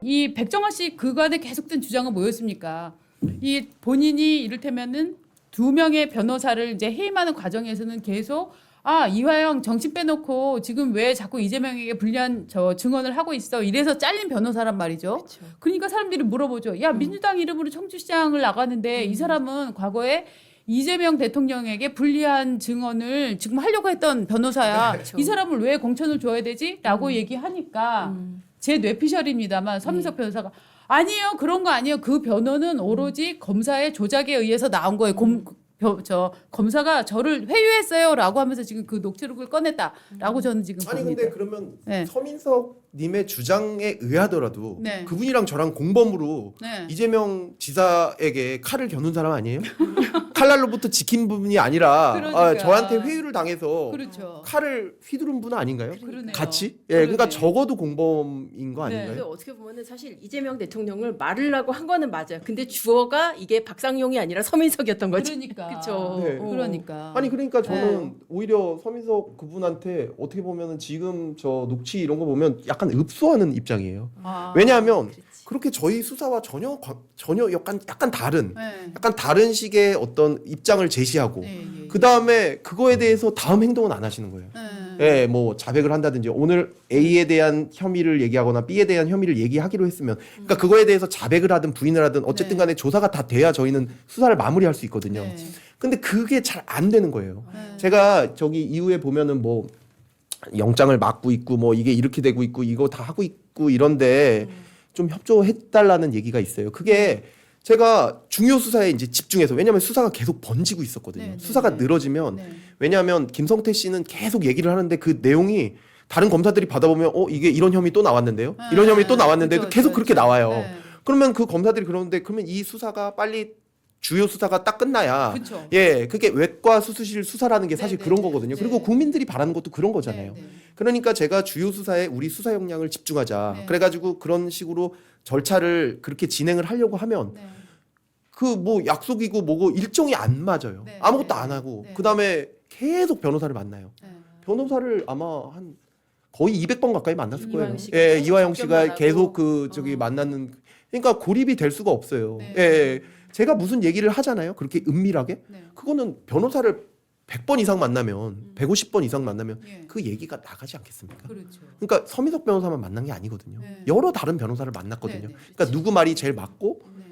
이 백정화 씨 그간에 계속된 주장은 뭐였습니까? 이 본인이 이를테면은 2명의 변호사를 이제 해임하는 과정에서는 계속 이화영 정신 빼놓고 지금 왜 자꾸 이재명에게 불리한 증언을 하고 있어? 이래서 잘린 변호사란 말이죠. 그쵸. 그러니까 사람들이 물어보죠. 야, 민주당 이름으로 청주시장을 나가는데 이 사람은 과거에 이재명 대통령에게 불리한 증언을 지금 하려고 했던 변호사야. 그쵸. 이 사람을 왜 공천을 줘야 되지? 라고 얘기하니까 제 뇌피셜입니다만 서민석 변호사가 아니에요. 그런 거 아니에요. 그 변호는 오로지 검사의 조작에 의해서 나온 거예요. 검사가 저를 회유했어요라고 하면서 지금 그 녹취록을 꺼냈다라고 저는 지금 아니 봅니다. 근데 그러면 네. 서민석님의 주장에 의하더라도 네. 그분이랑 저랑 공범으로 네. 이재명 지사에게 칼을 겨눈 사람 아니에요? 칼날로부터 지킨 분이 아니라 그러니까. 저한테 회유를 당해서 그렇죠. 칼을 휘두른 분은 아닌가요? 그러네요. 같이? 그러네. 그러니까 적어도 공범인 거 네. 아닌가요? 근데 어떻게 보면은 사실 이재명 대통령을 말으려고 한 거는 맞아요. 근데 주어가 이게 박상용이 아니라 서민석이었던 거지. 그러니까. 그쵸. 네. 그러니까. 아니 그러니까 저는 네. 오히려 서민석 그분한테 어떻게 보면은 지금 저 녹취 이런 거 보면 약간 읍소하는 입장이에요. 왜냐하면 그렇지. 그렇게 저희 수사와 전혀 약간 다른 네. 약간 다른 식의 어떤 입장을 제시하고 네, 예, 그 다음에 그거에 대해서 다음 행동은 안 하시는 거예요. 네. 예, 뭐 자백을 한다든지 오늘 A에 대한 혐의를 얘기하거나 B에 대한 혐의를 얘기하기로 했으면 그러니까 그거에 대해서 자백을 하든 부인을 하든 어쨌든 간에 조사가 다 돼야 저희는 수사를 마무리할 수 있거든요. 네. 근데 그게 잘 안 되는 거예요. 네. 제가 저기 이후에 보면은 뭐 영장을 막고 있고 뭐 이게 이렇게 되고 있고 이거 다 하고 있고 이런데 좀 협조해달라는 얘기가 있어요. 그게 제가 중요 수사에 이제 집중해서 왜냐하면 수사가 계속 번지고 있었거든요. 네, 수사가 네. 늘어지면 네. 왜냐하면 김성태 씨는 계속 얘기를 하는데 그 내용이 다른 검사들이 받아보면 이게 이런 혐의 또 나왔는데요. 이런 혐의 또 나왔는데도 그렇죠, 계속 그렇게 그렇죠. 나와요. 네. 그러면 그 검사들이 그러는데 그러면 이 수사가 빨리 주요 수사가 딱 끝나야 그렇죠. 예, 그게 외과 수수실 수사라는 게 사실 네, 그런 네, 거거든요. 네. 그리고 국민들이 바라는 것도 그런 거잖아요. 네, 네. 그러니까 제가 주요 수사에 우리 수사 역량을 집중하자. 네. 그래가지고 그런 식으로 절차를 그렇게 진행을 하려고 하면 네. 그 뭐 약속이고 뭐고 일정이 안 맞아요. 네, 아무것도 네. 안 하고 네. 그 다음에 계속 변호사를 만나요. 네. 변호사를 아마 한 거의 200번 가까이 만났을 거예요. 이화영 씨가 예, 계속 이화영 접견만 씨가 하고. 계속 그 저기 만나는 그러니까 고립이 될 수가 없어요. 네. 예, 제가 무슨 얘기를 하잖아요. 그렇게 은밀하게 네. 그거는 변호사를 100번 이상 만나면 150번 이상 만나면 예. 그 얘기가 나가지 않겠습니까? 그렇죠. 그러니까 서민석 변호사만 만난 게 아니거든요. 네. 여러 다른 변호사를 만났거든요. 네, 네. 그러니까 누구 말이 제일 맞고 네.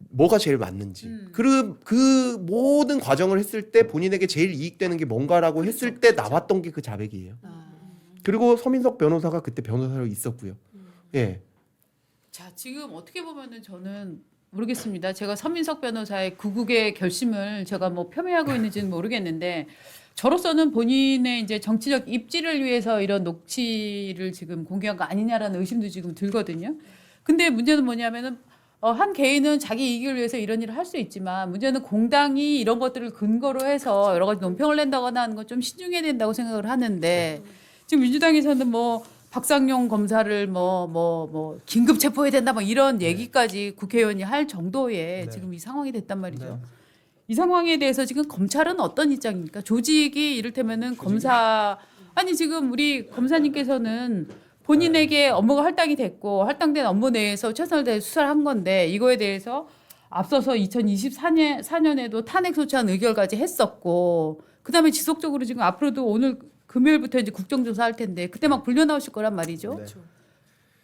뭐가 제일 맞는지 그 모든 과정을 했을 때 본인에게 제일 이익되는 게 뭔가라고 했을 때 나왔던 게 그 자백이에요. 그리고 서민석 변호사가 그때 변호사로 있었고요. 예. 자, 지금 어떻게 보면은 저는 모르겠습니다. 제가 서민석 변호사의 구국의 결심을 제가 뭐 폄훼하고 있는지는 모르겠는데 저로서는 본인의 이제 정치적 입지를 위해서 이런 녹취를 지금 공개한 거 아니냐라는 의심도 지금 들거든요. 근데 문제는 뭐냐면은 한 개인은 자기 이익을 위해서 이런 일을 할 수 있지만 문제는 공당이 이런 것들을 근거로 해서 여러 가지 논평을 낸다거나 하는 건 좀 신중해야 된다고 생각을 하는데 지금 민주당에서는 뭐 박상용 검사를 뭐 긴급 체포해야 된다 뭐 이런 얘기까지 국회의원이 할 정도의 네. 지금 이 상황이 됐단 말이죠. 네. 이 상황에 대해서 지금 검찰은 어떤 입장입니까? 조직이 이를테면은 검사 아니 지금 우리 검사님께서는 본인에게 업무가 할당이 됐고 할당된 업무 내에서 최선을 다해 수사를 한 건데 이거에 대해서 앞서서 2024년에도 탄핵 소추안 의결까지 했었고 그다음에 지속적으로 지금 앞으로도 오늘 금요일부터 이제 국정조사 할 텐데 그때 막 불려 나오실 거란 말이죠. 네.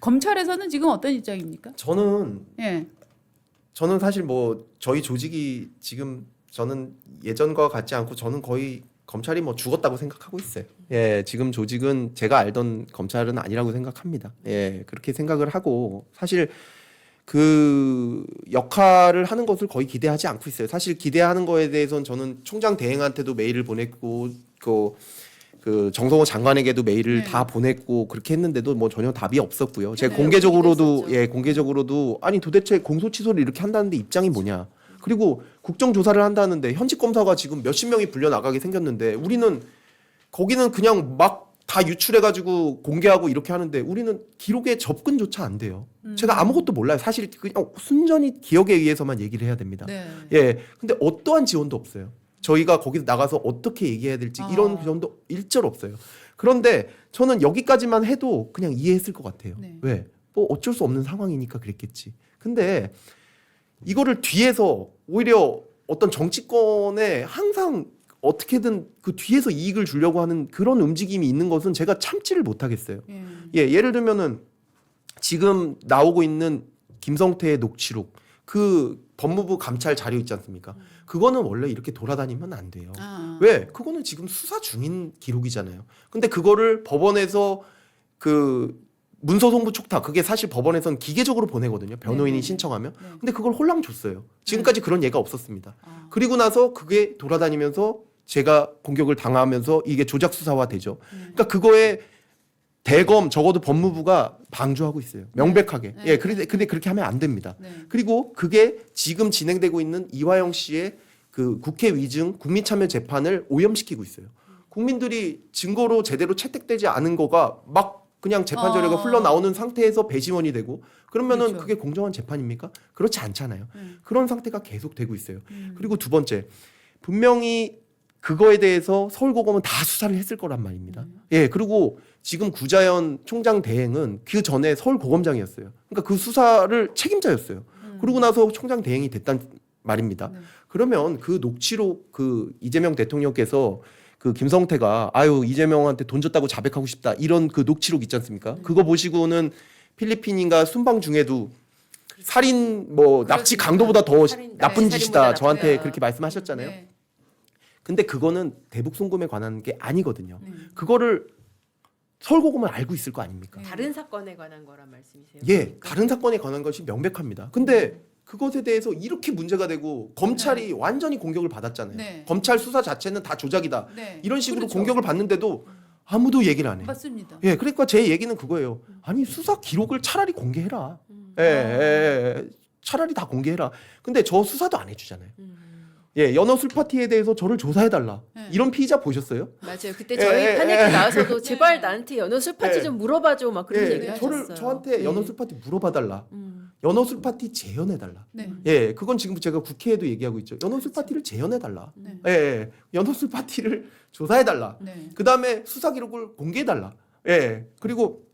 검찰에서는 지금 어떤 입장입니까? 저는 사실 뭐 저희 조직이 지금 저는 예전과 같지 않고 저는 거의 검찰이 뭐 죽었다고 생각하고 있어요. 예, 지금 조직은 제가 알던 검찰은 아니라고 생각합니다. 예, 그렇게 생각을 하고 사실 그 역할을 하는 것을 거의 기대하지 않고 있어요. 사실 기대하는 거에 대해서는 저는 총장 대행한테도 메일을 보냈고 그 정성호 장관에게도 메일을 네. 다 보냈고 그렇게 했는데도 뭐 전혀 답이 없었고요. 제가 네, 공개적으로도 아니 도대체 공소 취소를 이렇게 한다는데 입장이 뭐냐. 그리고 국정조사를 한다는데 현직 검사가 지금 몇십 명이 불려 나가게 생겼는데 우리는 거기는 그냥 막 다 유출해가지고 공개하고 이렇게 하는데 우리는 기록에 접근조차 안 돼요. 제가 아무것도 몰라요. 사실 그냥 순전히 기억에 의해서만 얘기를 해야 됩니다. 네. 예, 근데 어떠한 지원도 없어요. 저희가 거기서 나가서 어떻게 얘기해야 될지 이런 지원도 일절 없어요. 그런데 저는 여기까지만 해도 그냥 이해했을 것 같아요. 네. 왜? 뭐 어쩔 수 없는 상황이니까 그랬겠지. 근데 이거를 뒤에서 오히려 어떤 정치권에 항상 어떻게든 그 뒤에서 이익을 주려고 하는 그런 움직임이 있는 것은 제가 참지를 못하겠어요. 예를 들면은 지금 나오고 있는 김성태의 녹취록, 그 법무부 감찰 자료 있지 않습니까? 그거는 원래 이렇게 돌아다니면 안 돼요. 왜? 그거는 지금 수사 중인 기록이잖아요. 근데 그거를 법원에서 그 문서송부 촉탁, 그게 사실 법원에서는 기계적으로 보내거든요. 변호인이 네. 신청하면. 네. 근데 그걸 홀랑 줬어요. 지금까지 그런 예가 없었습니다. 그리고 나서 그게 돌아다니면서 제가 공격을 당하면서 이게 조작 수사화 되죠. 그러니까 그거에 대검, 적어도 법무부가 방조하고 있어요. 명백하게. 네. 예, 근데 그렇게 하면 안 됩니다. 네. 그리고 그게 지금 진행되고 있는 이화영 씨의 그 국회 위증 국민참여 재판을 오염시키고 있어요. 국민들이 증거로 제대로 채택되지 않은 거가 막 그냥 재판 자료가 흘러나오는 상태에서 배심원이 되고 그러면은 그렇죠. 그게 공정한 재판입니까? 그렇지 않잖아요. 그런 상태가 계속되고 있어요. 그리고 두 번째, 분명히 그거에 대해서 서울고검은 다 수사를 했을 거란 말입니다. 예, 그리고 지금 구자연 총장 대행은 그 전에 서울고검장이었어요. 그러니까 그 수사를 책임자였어요. 그러고 나서 총장 대행이 됐단 말입니다. 네. 그러면 그 녹취록 그 이재명 대통령께서 그 김성태가 아유 이재명한테 돈 줬다고 자백하고 싶다 이런 그 녹취록 있지 않습니까? 그거 보시고는 필리핀인가 순방 중에도 살인 뭐 납치 강도보다 더 살인, 나쁜 네, 짓이다 살인보다 저한테 나쁘다. 그렇게 말씀하셨잖아요. 네. 근데 그거는 대북 송금에 관한 게 아니거든요. 네. 그거를 서울고검은 알고 있을 거 아닙니까? 다른 사건에 관한 거란 말씀이세요? 예, 그러니까. 다른 사건에 관한 것이 명백합니다. 근데 그것에 대해서 이렇게 문제가 되고 검찰이 완전히 공격을 받았잖아요. 네. 검찰 수사 자체는 다 조작이다. 네. 이런 식으로 그렇죠. 공격을 받는데도 아무도 얘기를 안 해. 맞습니다. 예, 그러니까 제 얘기는 그거예요. 아니 수사 기록을 차라리 공개해라. 차라리 다 공개해라. 근데 저 수사도 안 해주잖아요. 예, 연어 술 파티에 대해서 저를 조사해달라. 네. 이런 피의자 보셨어요? 맞아요. 그때 저희 판례기 나와서도 제발 나한테 연어 술 파티 예. 좀 물어봐줘 막 그런 얘기를 저를 하셨어요. 저한테 연어 술 파티 물어봐달라. 연어 술 파티 재연해달라. 네. 예, 그건 지금 제가 국회에도 얘기하고 있죠. 연어 술 파티를 재연해달라. 네. 예, 연어 술 파티를 조사해달라. 네. 그 다음에 수사 기록을 공개해달라. 예, 그리고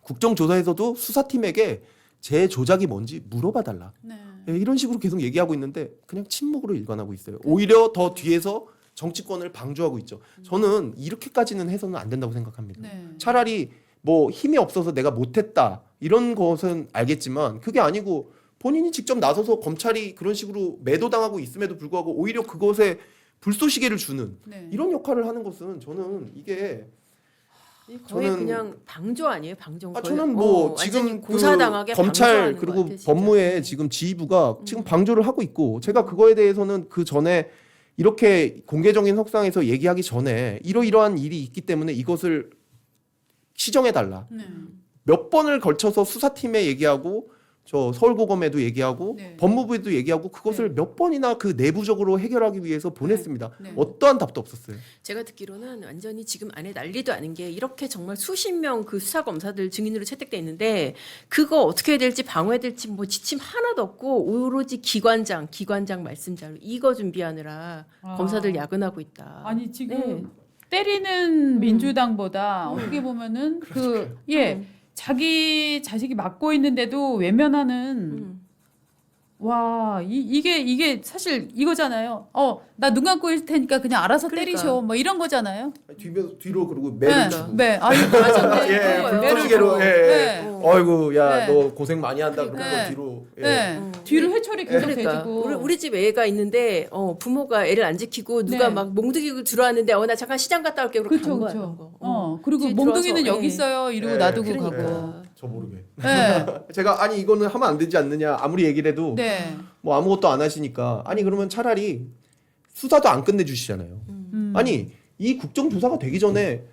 국정조사에서도 수사팀에게 제 조작이 뭔지 물어봐달라. 네. 예, 이런 식으로 계속 얘기하고 있는데 그냥 침묵으로 일관하고 있어요. 오히려 더 뒤에서 정치권을 방조하고 있죠. 저는 이렇게까지는 해서는 안 된다고 생각합니다. 네. 차라리 뭐 힘이 없어서 내가 못했다 이런 것은 알겠지만 그게 아니고 본인이 직접 나서서 검찰이 그런 식으로 매도당하고 있음에도 불구하고 오히려 그것에 불쏘시개를 주는 네. 이런 역할을 하는 것은 저는 이게 거의 저는- 그냥 방조 아니에요? 방조. 저는 뭐 완전히 지금 고사당하게 그 검찰 방조하는 것 그리고 같아, 진짜. 법무의 지금 지휘부가 지금 방조를 하고 있고 제가 그거에 대해서는 그 전에 이렇게 공개적인 석상에서 얘기하기 전에 이러이러한 일이 있기 때문에 이것을 시정해달라. 네. 몇 번을 걸쳐서 수사팀에 얘기하고 저 서울고검에도 얘기하고 네. 법무부에도 얘기하고 그것을 몇 번이나 그 내부적으로 해결하기 위해서 보냈습니다. 네. 어떠한 답도 없었어요. 제가 듣기로는 완전히 지금 안에 난리도 아닌 게 이렇게 정말 수십 명 그 수사 검사들 증인으로 채택돼 있는데 그거 어떻게 해야 될지 방어해야 될지 뭐 지침 하나도 없고 오로지 기관장 말씀 자료 이거 준비하느라 아. 검사들 야근하고 있다. 아니 지금 네. 때리는 민주당보다 어떻게 보면은 그 예. 자기 자식이 맡고 있는데도 외면하는 와 이게 사실 이거잖아요. 나 눈 감고 있을 테니까 그냥 알아서 그러니까. 때리셔 뭐 이런 거잖아요. 뒤로 그리고 네, 네. 아니 맞아. 예, 그거예요. 불쏘시개로 예. 네. 어이구 야 네. 너 고생 많이 한다 그러고 네. 뒤로 예. 네. 뒤로 회초리 계속 그러니까 대주고. 우리 집 애가 있는데 부모가 애를 안 지키고 누가 네. 막 몽둥이고 들어왔는데 나 잠깐 시장 갔다 올게 그러고 그렇죠, 간 거야. 그렇죠. 그런 거. 그리고 뒤에 몽둥이는 들어와서, 여기 예. 있어요. 이러고 네. 놔두고 그러니까. 가고. 저 모르게. 네. 제가 아니 이거는 하면 안 되지 않느냐 아무리 얘기를 해도 네. 뭐 아무것도 안 하시니까 아니 그러면 차라리 수사도 안 끝내주시잖아요. 아니 이 국정조사가 되기 전에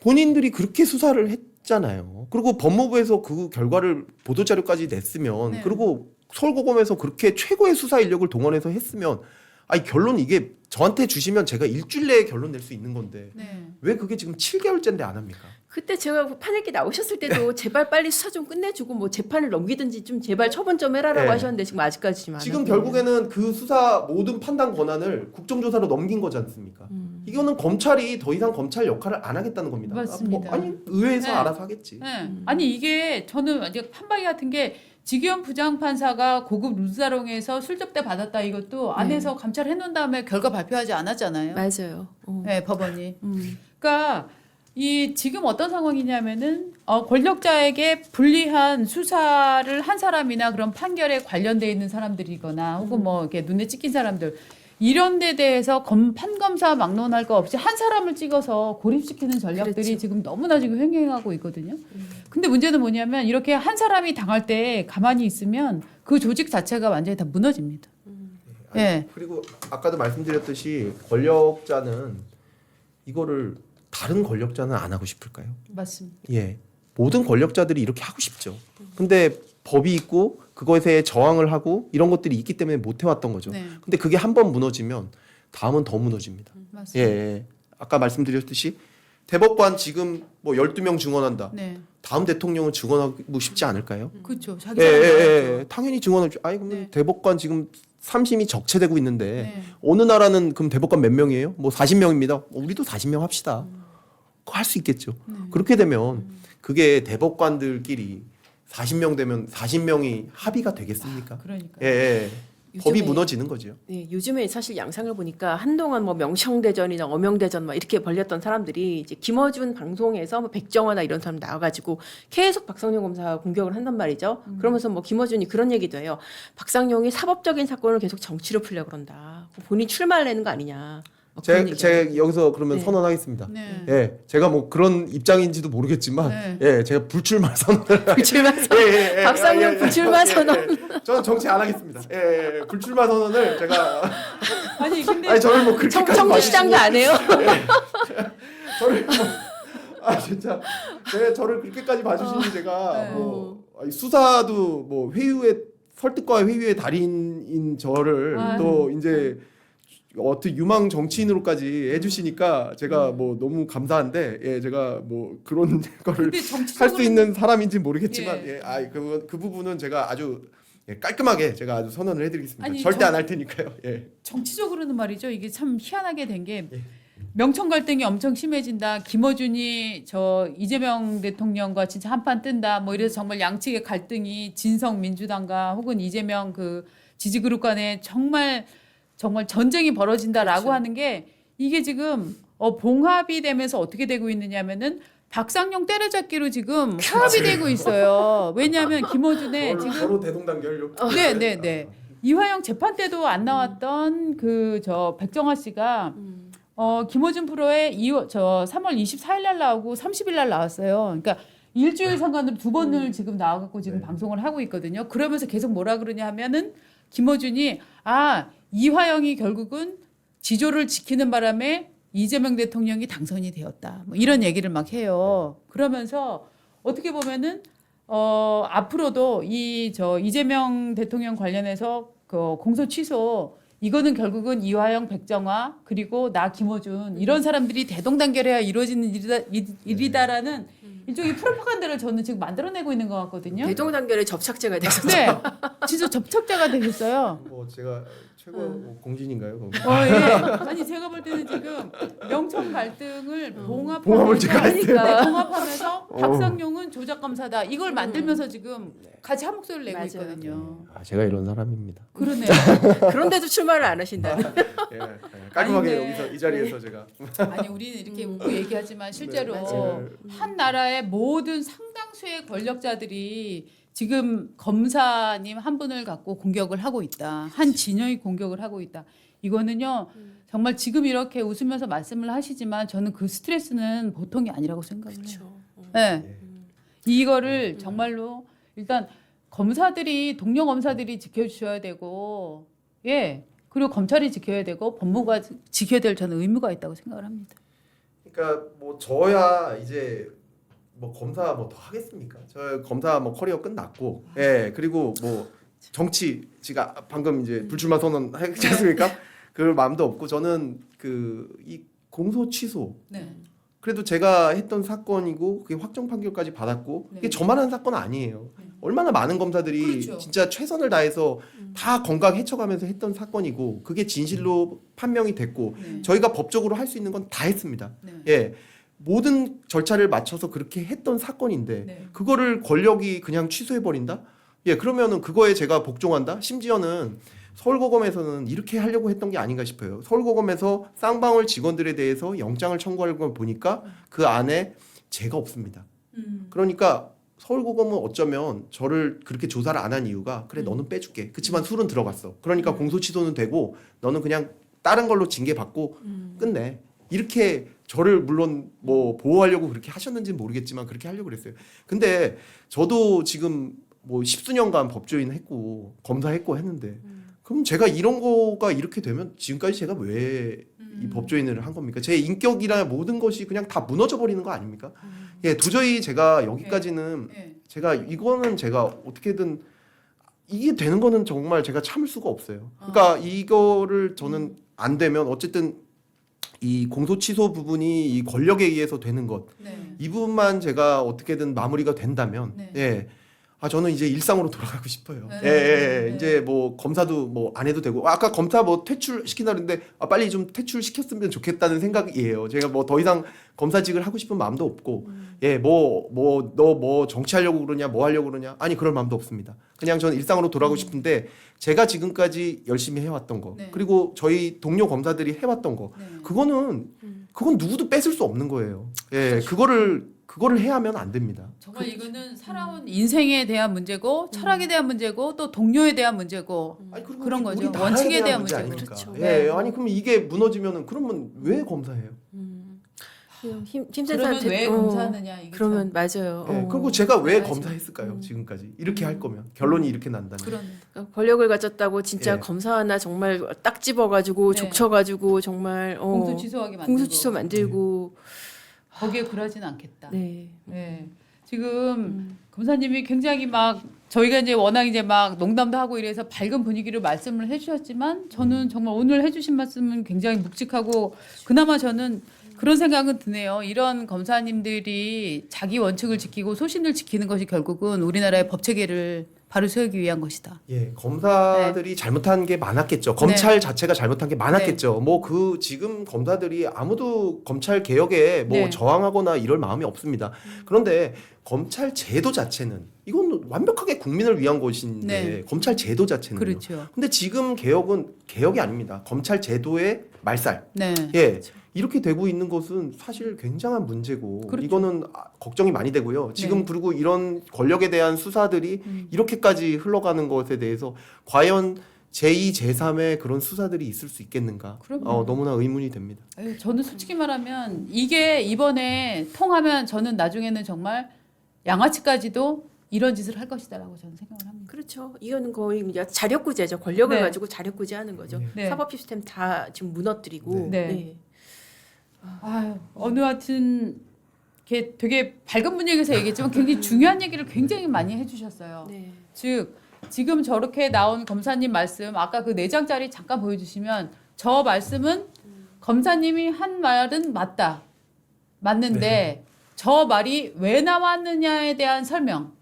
본인들이 그렇게 수사를 했잖아요. 그리고 법무부에서 그 결과를 보도자료까지 냈으면 네. 그리고 서울고검에서 그렇게 최고의 수사 인력을 동원해서 했으면 아니 결론 이게 저한테 주시면 제가 일주일 내에 결론 낼 수 있는 건데 네. 왜 그게 지금 7개월째인데 안 합니까? 그때 제가 판례기 나오셨을 때도 제발 빨리 수사 좀 끝내주고 뭐 재판을 넘기든지 좀 제발 처분 좀 해라라고 네. 하셨는데 지금 아직까지 지금 안 지금 하고 있네요. 결국에는 그 수사 모든 판단 권한을 국정조사로 넘긴 거지 않습니까? 이거는 검찰이 더 이상 검찰 역할을 안 하겠다는 겁니다. 맞습니다. 아니 의회에서 네. 알아서 하겠지. 네. 아니 이게 저는 이제 판박이 같은 게 지기현 부장판사가 고급 룰사롱에서 술 접대 받았다 이것도 안에서 감찰해 놓은 다음에 결과 발표하지 않았잖아요. 맞아요. 네, 법원이. 그러니까 이 지금 어떤 상황이냐면은 권력자에게 불리한 수사를 한 사람이나 그런 판결에 관련돼 있는 사람들이거나 혹은 뭐 이렇게 눈에 찍힌 사람들 이런 데 대해서 판검사 막론할 거 없이 한 사람을 찍어서 고립시키는 전략들이 그렇죠. 지금 너무나 지금 횡행하고 있거든요. 근데 문제는 뭐냐면 이렇게 한 사람이 당할 때 가만히 있으면 그 조직 자체가 완전히 다 무너집니다. 아니, 예. 그리고 아까도 말씀드렸듯이 권력자는 이거를 다른 권력자는 안 하고 싶을까요? 맞습니다. 예. 모든 권력자들이 이렇게 하고 싶죠. 근데 법이 있고 그것에 저항을 하고 이런 것들이 있기 때문에 못 해왔던 거죠. 네, 근데 그게 한 번 무너지면 다음은 더 무너집니다. 예, 맞습니다. 예. 아까 말씀드렸듯이 대법관 지금 뭐 12명 증언한다. 네, 다음 대통령은 증언하고 싶지 않을까요? 그렇죠. 자기 예, 사람 예, 나왔죠. 예. 당연히 증언을 아니 그러면 네. 대법관 지금 3심이 적체되고 있는데 네. 어느 나라는 그럼 대법관 몇 명이에요? 뭐 40명입니다. 우리도 40명 합시다. 그거 할 수 있겠죠. 그렇게 되면 그게 대법관들끼리 40명 되면 40명이 합의가 되겠습니까? 그러니까. 예, 예. 법이 요즘에- 무너지는 거죠. 네, 요즘에 사실 양상을 보니까 한동안 뭐 명청대전이나 어명대전 막 이렇게 벌렸던 사람들이 이제 김어준 방송에서 뭐 백정화나 이런 사람 나와가지고 계속 박상용 검사 공격을 한단 말이죠. 그러면서 뭐 김어준이 그런 얘기도 해요. 박상용이 사법적인 사건을 계속 정치로 풀려고 그런다. 본인 출마를 내는 거 아니냐. 뭐 그런 얘기하고. 제가 여기서 그러면 네. 선언하겠습니다. 네. 예, 제가 뭐 그런 입장인지도 모르겠지만, 네. 예, 제가 불출마 선언을 불출마 선언. 예, 예, 예. 박상용 아, 예, 예. 불출마 예, 선언. 예. 저는 정치 안 하겠습니다. 예, 예, 예. 불출마 선언을 제가 아니 근데 아니 저를 뭐 그렇게까지 청주시장도 안 해요? 저를 뭐, 진짜 저를 그렇게까지 봐주시니 제가 네. 뭐 아니, 수사도 뭐 회유의 설득과 회유의 달인인 저를 아유. 또 이제 어떻게 유망 정치인으로까지 해주시니까 제가 뭐 너무 감사한데 예 제가 뭐 그런 거를 근데 할 수 정치적으로 있는 사람인지 모르겠지만 예. 그 부분은 제가 아주 깔끔하게 제가 아주 선언을 해드리겠습니다. 아니, 절대 안 할 테니까요. 예. 정치적으로는 말이죠. 이게 참 희한하게 된 게 예. 명청 갈등이 엄청 심해진다. 김어준이 저 이재명 대통령과 진짜 한판 뜬다. 뭐 이래서 정말 양측의 갈등이 진성 민주당과 혹은 이재명 그 지지그룹 간에 정말 전쟁이 벌어진다라고 그렇죠. 하는 게 이게 지금 봉합이 되면서 어떻게 되고 있느냐면은 박상용 때려잡기로 지금 파업이 되고 있어요. 왜냐하면 김어준의 지금 서로 대동단결력. 네. 이화영 재판 때도 안 나왔던 그 저 백정화 씨가 김어준 프로에 3월 24일 날 나오고 30일 날 나왔어요. 그러니까 일주일 상관으로 두 번을 지금 나와갖고 지금 네. 방송을 하고 있거든요. 그러면서 계속 뭐라 그러냐 하면은 김어준이 이화영이 결국은 지조를 지키는 바람에 이재명 대통령이 당선이 되었다. 뭐 이런 얘기를 막 해요. 그러면서 어떻게 보면은 앞으로도 이재명 대통령 관련해서 그 공소 취소 이거는 결국은 이화영, 백정화 그리고 나 김어준 이런 사람들이 대동단결해야 이루어지는 일이다라는 일종의 프로파간다를 저는 지금 만들어내고 있는 것 같거든요. 대동단결의 접착제가 됐었죠. 네, 진짜 접촉자가 되겠어요. 뭐 제가 최고 뭐 공진인가요? 거기? 예. 아니 제가 볼 때는 지금 명청 갈등을 봉합을 제가 봉합하니까 봉합하면서 박상용은 조작 검사다. 이걸 만들면서 지금 같이 한 목소리를 내고 맞아요. 있거든요. 제가 이런 사람입니다. 그러네요. 그런데도 출마를 안 하신다는. 예, 깔끔하게 아니, 근데- 여기서 이 자리에서 제가 아니 우리는 이렇게 웃고 얘기하지만 실제로 네, 맞아요. 한 나라의 모든 상당수의 권력자들이 지금 검사님 한 분을 갖고 공격을 하고 있다. 한 진영이 공격을 하고 있다. 이거는요. 정말 지금 이렇게 웃으면서 말씀을 하시지만 저는 그 스트레스는 보통이 아니라고 생각을 해요. 그렇죠. 네. 이거를 정말로 일단 검사들이 동료 검사들이 지켜주셔야 되고 그리고 검찰이 지켜야 되고 법무부가 지켜야 될 저는 의무가 있다고 생각을 합니다. 그러니까 뭐 저야 이제 뭐 검사 뭐 더 하겠습니까? 저 검사 뭐 커리어 끝났고 그리고 뭐 정치 제가 방금 이제 불출마 선언 했지 않습니까? 그 마음도 없고 저는 그 이 공소 취소 네. 그래도 제가 했던 사건이고 그게 확정 판결까지 받았고 네. 그게 저만한 사건 아니에요. 얼마나 많은 검사들이 그렇죠. 진짜 최선을 다해서 다 건강 헤쳐가면서 했던 사건이고 그게 진실로 판명이 됐고 네. 저희가 법적으로 할 수 있는 건 다 했습니다. 네. 예. 모든 절차를 맞춰서 그렇게 했던 사건인데 네. 그거를 권력이 그냥 취소해 버린다? 예, 그러면은 그거에 제가 복종한다? 심지어는 서울고검에서는 이렇게 하려고 했던 게 아닌가 싶어요. 서울고검에서 쌍방울 직원들에 대해서 영장을 청구하는 걸 보니까 그 안에 죄가 없습니다. 그러니까 서울고검은 어쩌면 저를 그렇게 조사를 안 한 이유가 그래 너는 빼줄게. 그치만 술은 들어갔어. 그러니까 공소 취소는 되고 너는 그냥 다른 걸로 징계 받고 끝내. 이렇게 저를 물론 뭐 보호하려고 그렇게 하셨는지는 모르겠지만 그렇게 하려고 그랬어요. 근데 저도 지금 뭐 십수년간 법조인 했고 검사했고 했는데 그럼 제가 이런 거가 이렇게 되면 지금까지 제가 왜 이 법조인을 한 겁니까? 제 인격이나 모든 것이 그냥 다 무너져 버리는 거 아닙니까? 예, 도저히 제가 여기까지는 네. 제가 이거는 제가 어떻게든 이게 되는 거는 정말 제가 참을 수가 없어요. 그러니까 이거를 저는 안 되면 어쨌든 이 공소 취소 부분이 이 권력에 의해서 되는 것, 네. 이 부분만 제가 어떻게든 마무리가 된다면, 네. 예. 아, 저는 이제 일상으로 돌아가고 싶어요. 네. 예, 예, 예. 네. 이제 뭐 검사도 뭐 안 해도 되고, 아까 검사 뭐 퇴출 시킨다 그랬는데, 아, 빨리 좀 퇴출 시켰으면 좋겠다는 생각이에요. 제가 뭐 더 이상 검사직을 하고 싶은 마음도 없고, 예, 너 뭐 정치하려고 그러냐, 뭐 하려고 그러냐, 아니 그럴 마음도 없습니다. 그냥 저는 일상으로 돌아가고 싶은데, 제가 지금까지 열심히 해왔던 거, 네. 그리고 저희 동료 검사들이 해왔던 거, 네. 그건 누구도 뺏을 수 없는 거예요. 예, 그렇죠. 그거를 해야 하면 안 됩니다. 정말 이거는 살아온 인생에 대한 문제고 철학에 대한 문제고 또 동료에 대한 문제고 아니, 그리고 그런 우리 거죠. 나라에 원칙에 대한 문제 문제고. 아닙니까? 그렇죠. 예, 네. 아니 그러면 이게 무너지면은 그러면 왜 검사해요? 그러면 왜 검사하느냐 이게 그러면 맞아요. 예, 그리고 제가 왜 맞아요. 검사했을까요? 지금까지 이렇게 할 거면 결론이 이렇게 난다면. 그런 그러니까 권력을 가졌다고 진짜 예. 검사 하나 정말 딱 집어가지고 네. 족쳐가지고 정말 공소 취소하게 만들고 공소 취소 만들고 거기에 굴하진 않겠다. 네. 네. 지금 검사님이 굉장히 막 저희가 이제 워낙 이제 막 농담도 하고 이래서 밝은 분위기로 말씀을 해주셨지만 저는 정말 오늘 해주신 말씀은 굉장히 묵직하고 그나마 저는 그런 생각은 드네요. 이런 검사님들이 자기 원칙을 지키고 소신을 지키는 것이 결국은 우리나라의 법 체계를 바로 세우기 위한 것이다. 예, 검사들이 잘못한 게 많았겠죠. 검찰 자체가 잘못한 게 많았겠죠. 뭐 그 지금 검사들이 아무도 검찰 개혁에 뭐 네. 저항하거나 이럴 마음이 없습니다. 그런데 검찰 제도 자체는 이건 완벽하게 국민을 위한 것인데 네. 검찰 제도 자체는 그렇죠. 근데 지금 개혁은 개혁이 아닙니다. 검찰 제도의 말살. 네. 예. 이렇게 되고 있는 것은 사실 굉장한 문제고 그렇죠. 이거는 걱정이 많이 되고요. 지금 네. 그리고 이런 권력에 대한 수사들이 이렇게까지 흘러가는 것에 대해서 과연 제2, 제3의 그런 수사들이 있을 수 있겠는가? 그럼요. 너무나 의문이 됩니다. 아유, 저는 솔직히 말하면 이게 이번에 통하면 저는 나중에는 정말 양아치까지도 이런 짓을 할 것이다라고 저는 생각을 합니다. 그렇죠. 이거는 거의 이제 자력구제죠. 권력을 네. 가지고 자력구제하는 거죠. 네. 사법 시스템 다 지금 무너뜨리고. 네. 아유, 어느 하여튼 이렇게 되게 밝은 분위기에서 얘기했지만 굉장히 중요한 얘기를 굉장히 많이 해주셨어요. 네. 즉 지금 저렇게 나온 검사님 말씀 아까 그 4장짜리 잠깐 보여주시면 저 말씀은 검사님이 한 말은 맞는데 저 말이 왜 나왔느냐에 대한 설명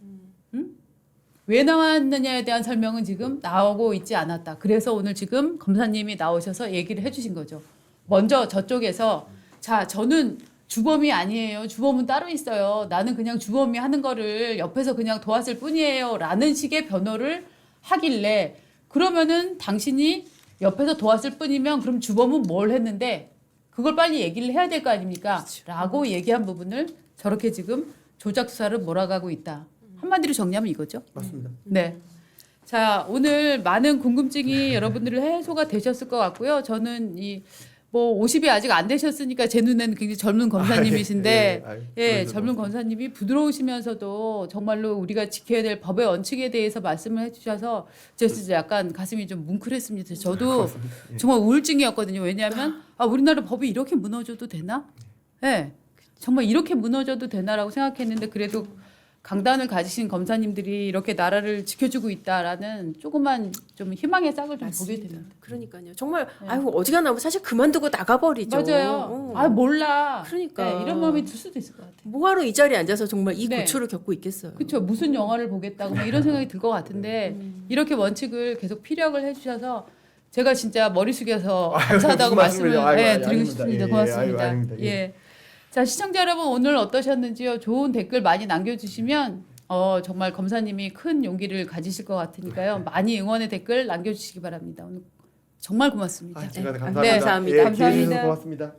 왜 나왔느냐에 대한 설명은 지금 나오고 있지 않았다. 그래서 오늘 지금 검사님이 나오셔서 얘기를 해주신 거죠. 먼저 저쪽에서 자 저는 주범이 아니에요. 주범은 따로 있어요. 나는 그냥 주범이 하는 거를 옆에서 그냥 도왔을 뿐이에요. 라는 식의 변호를 하길래 그러면은 당신이 옆에서 도왔을 뿐이면 그럼 주범은 뭘 했는데 그걸 빨리 얘기를 해야 될 거 아닙니까? 라고 얘기한 부분을 저렇게 지금 조작 수사를 몰아가고 있다. 한마디로 정리하면 이거죠. 맞습니다. 네. 자, 오늘 많은 궁금증이 여러분들 해소가 되셨을 것 같고요. 저는 뭐 50이 아직 안 되셨으니까 제 눈에는 굉장히 젊은 검사님이신데 예, 젊은 검사님이 부드러우시면서도 정말로 우리가 지켜야 될 법의 원칙에 대해서 말씀을 해주셔서 제가 진짜 약간 가슴이 좀 뭉클했습니다. 저도 정말 우울증이었거든요. 왜냐하면 우리나라 법이 이렇게 무너져도 되나? 예, 정말 이렇게 무너져도 되나라고 생각했는데 그래도 강단을 가지신 검사님들이 이렇게 나라를 지켜주고 있다라는 조그만 좀 희망의 짝을 좀 보게 맞습니다. 됩니다. 그러니까요. 정말 아이고 어지간하면 사실 그만두고 나가버리죠. 맞아요. 어. 아 몰라. 그러니까. 네, 이런 마음이 들 수도 있을 것 같아요. 뭐하러 이 자리에 앉아서 정말 이 네. 고초를 겪고 있겠어요. 그렇죠. 무슨 영화를 보겠다고 막 이런 생각이 들 것 같은데 이렇게 원칙을 계속 피력을 해주셔서 제가 진짜 머리 숙여서 감사하다고 무슨 말씀을 말씀을요. 아이고, 드리고 아닙니다. 싶습니다. 예, 고맙습니다. 아이고, 아닙니다. 예. 예. 자 시청자 여러분 오늘 어떠셨는지요? 좋은 댓글 많이 남겨주시면 정말 검사님이 큰 용기를 가지실 것 같으니까요. 많이 응원의 댓글 남겨주시기 바랍니다. 오늘 정말 고맙습니다. 아, 제가 네, 감사합니다. 감사합니다. 예, 기회 주셔서 감사합니다. 고맙습니다.